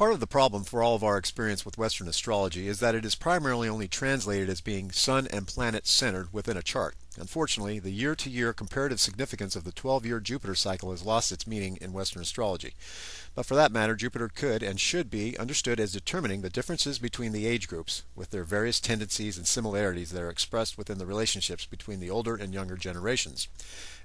Part of the problem for all of our experience with Western astrology is that it is primarily only translated as being sun and planet centered within a chart. Unfortunately, the year-to-year comparative significance of the 12-year Jupiter cycle has lost its meaning in Western astrology. But for that matter, Jupiter could and should be understood as determining the differences between the age groups, with their various tendencies and similarities that are expressed within the relationships between the older and younger generations.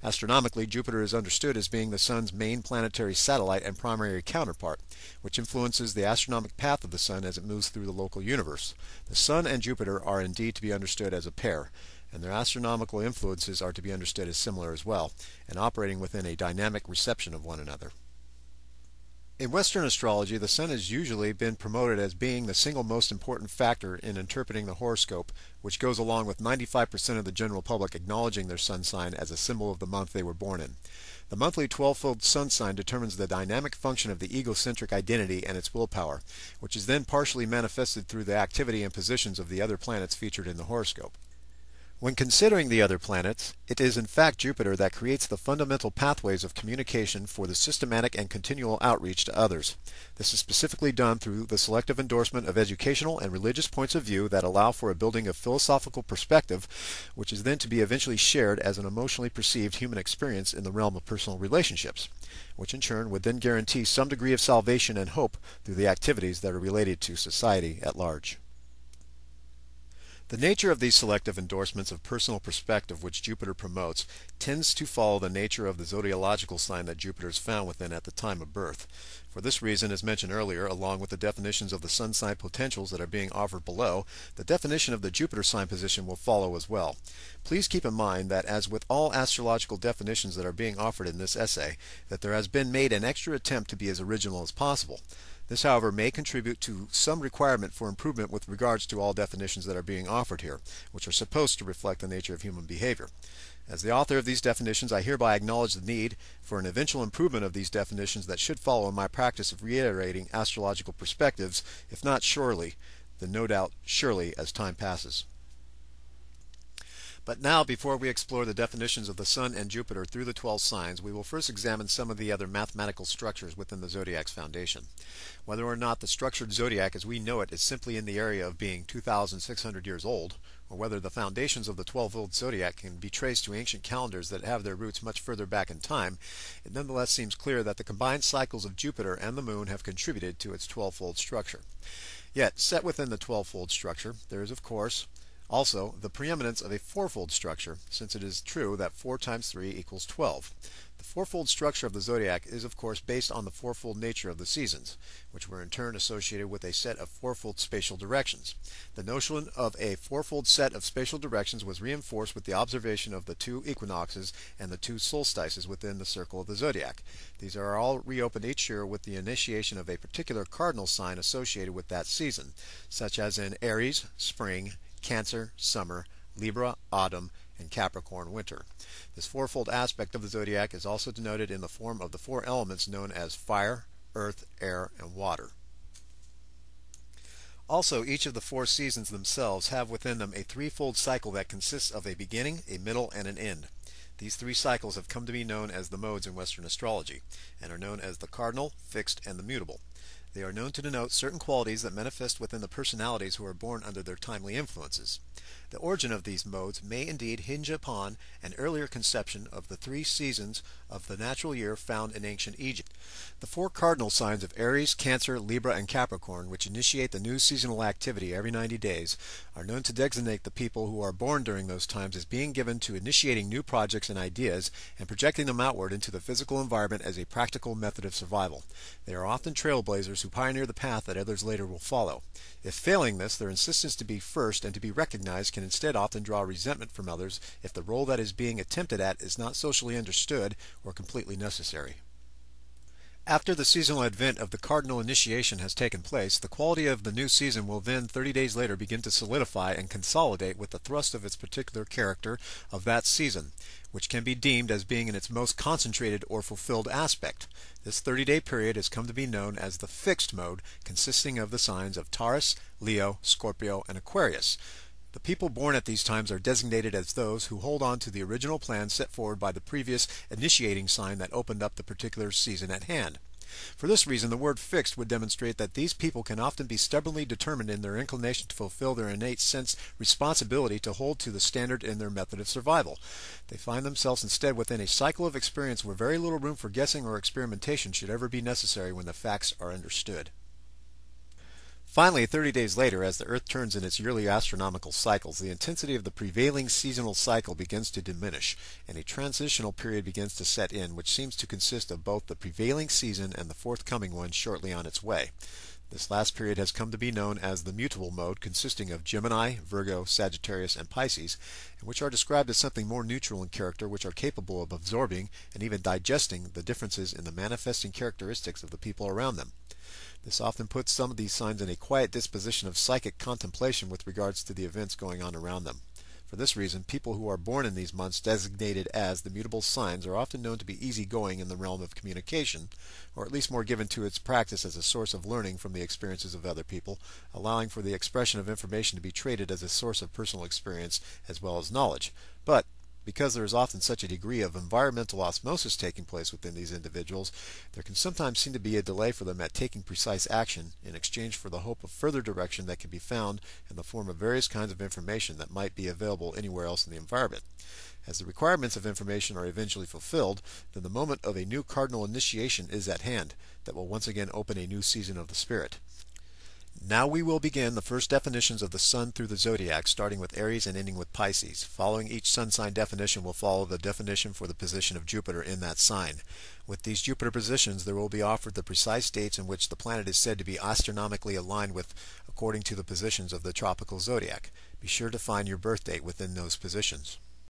Astronomically, Jupiter is understood as being the Sun's main planetary satellite and primary counterpart, which influences the astronomic path of the Sun as it moves through the local universe. The Sun and Jupiter are indeed to be understood as a pair, and their astronomical influences are to be understood as similar as well, and operating within a dynamic reception of one another. In Western astrology, the Sun has usually been promoted as being the single most important factor in interpreting the horoscope, which goes along with 95% of the general public acknowledging their sun sign as a symbol of the month they were born in. The monthly 12-fold sun sign determines the dynamic function of the egocentric identity and its willpower, which is then partially manifested through the activity and positions of the other planets featured in the horoscope. When considering the other planets, it is in fact Jupiter that creates the fundamental pathways of communication for the systematic and continual outreach to others. This is specifically done through the selective endorsement of educational and religious points of view that allow for a building of philosophical perspective, which is then to be eventually shared as an emotionally perceived human experience in the realm of personal relationships, which in turn would then guarantee some degree of salvation and hope through the activities that are related to society at large. The nature of these selective endorsements of personal perspective which Jupiter promotes tends to follow the nature of the zodiacal sign that Jupiter is found within at the time of birth. For this reason, as mentioned earlier, along with the definitions of the sun sign potentials that are being offered below, the definition of the Jupiter sign position will follow as well. Please keep in mind that, as with all astrological definitions that are being offered in this essay, that there has been made an extra attempt to be as original as possible. This, however, may contribute to some requirement for improvement with regards to all definitions that are being offered here, which are supposed to reflect the nature of human behavior. As the author of these definitions, I hereby acknowledge the need for an eventual improvement of these definitions that should follow in my practice of reiterating astrological perspectives, if not surely, then no doubt surely as time passes. But now, before we explore the definitions of the Sun and Jupiter through the 12 signs, we will first examine some of the other mathematical structures within the zodiac's foundation. Whether or not the structured zodiac as we know it is simply in the area of being 2,600 years old, or whether the foundations of the 12-fold zodiac can be traced to ancient calendars that have their roots much further back in time, it nonetheless seems clear that the combined cycles of Jupiter and the Moon have contributed to its 12-fold structure. Yet, set within the 12-fold structure, there is, of course, also the preeminence of a fourfold structure, since it is true that 4 times 3 equals 12. The fourfold structure of the zodiac is of course based on the fourfold nature of the seasons, which were in turn associated with a set of fourfold spatial directions. The notion of a fourfold set of spatial directions was reinforced with the observation of the 2 equinoxes and the 2 solstices within the circle of the zodiac. These are all reopened each year with the initiation of a particular cardinal sign associated with that season, such as in Aries, spring, Cancer, summer, Libra, autumn, and Capricorn, winter. This fourfold aspect of the zodiac is also denoted in the form of the 4 elements known as fire, earth, air, and water. Also, each of the 4 seasons themselves have within them a threefold cycle that consists of a beginning, a middle, and an end. These 3 cycles have come to be known as the modes in Western astrology, and are known as the cardinal, fixed, and the mutable. They are known to denote certain qualities that manifest within the personalities who are born under their timely influences. The origin of these modes may indeed hinge upon an earlier conception of the 3 seasons of the natural year found in ancient Egypt. The 4 cardinal signs of Aries, Cancer, Libra, and Capricorn, which initiate the new seasonal activity every 90 days, are known to designate the people who are born during those times as being given to initiating new projects and ideas and projecting them outward into the physical environment as a practical method of survival. They are often trailblazers who pioneer the path that others later will follow. If failing this, their insistence to be first and to be recognized can instead often draw resentment from others if the role that is being attempted at is not socially understood or completely necessary. After the seasonal advent of the cardinal initiation has taken place, the quality of the new season will then 30 days later begin to solidify and consolidate with the thrust of its particular character of that season, which can be deemed as being in its most concentrated or fulfilled aspect. This 30-day period has come to be known as the fixed mode, consisting of the signs of Taurus, Leo, Scorpio, and Aquarius. The people born at these times are designated as those who hold on to the original plan set forward by the previous initiating sign that opened up the particular season at hand. For this reason, the word fixed would demonstrate that these people can often be stubbornly determined in their inclination to fulfill their innate sense responsibility to hold to the standard in their method of survival. They find themselves instead within a cycle of experience where very little room for guessing or experimentation should ever be necessary when the facts are understood. Finally, 30 days later, as the Earth turns in its yearly astronomical cycles, the intensity of the prevailing seasonal cycle begins to diminish, and a transitional period begins to set in, which seems to consist of both the prevailing season and the forthcoming one shortly on its way. This last period has come to be known as the mutable mode, consisting of Gemini, Virgo, Sagittarius, and Pisces, and which are described as something more neutral in character, which are capable of absorbing and even digesting the differences in the manifesting characteristics of the people around them. This often puts some of these signs in a quiet disposition of psychic contemplation with regards to the events going on around them. For this reason, people who are born in these months designated as the mutable signs are often known to be easygoing in the realm of communication, or at least more given to its practice as a source of learning from the experiences of other people, allowing for the expression of information to be treated as a source of personal experience as well as knowledge. But because there is often such a degree of environmental osmosis taking place within these individuals, there can sometimes seem to be a delay for them at taking precise action in exchange for the hope of further direction that can be found in the form of various kinds of information that might be available anywhere else in the environment. As the requirements of information are eventually fulfilled, then the moment of a new cardinal initiation is at hand that will once again open a new season of the spirit. Now we will begin the first definitions of the sun through the zodiac, starting with Aries and ending with Pisces. Following each sun sign definition will follow the definition for the position of Jupiter in that sign. With these Jupiter positions, there will be offered the precise dates in which the planet is said to be astronomically aligned with according to the positions of the tropical zodiac. Be sure to find your birth date within those positions.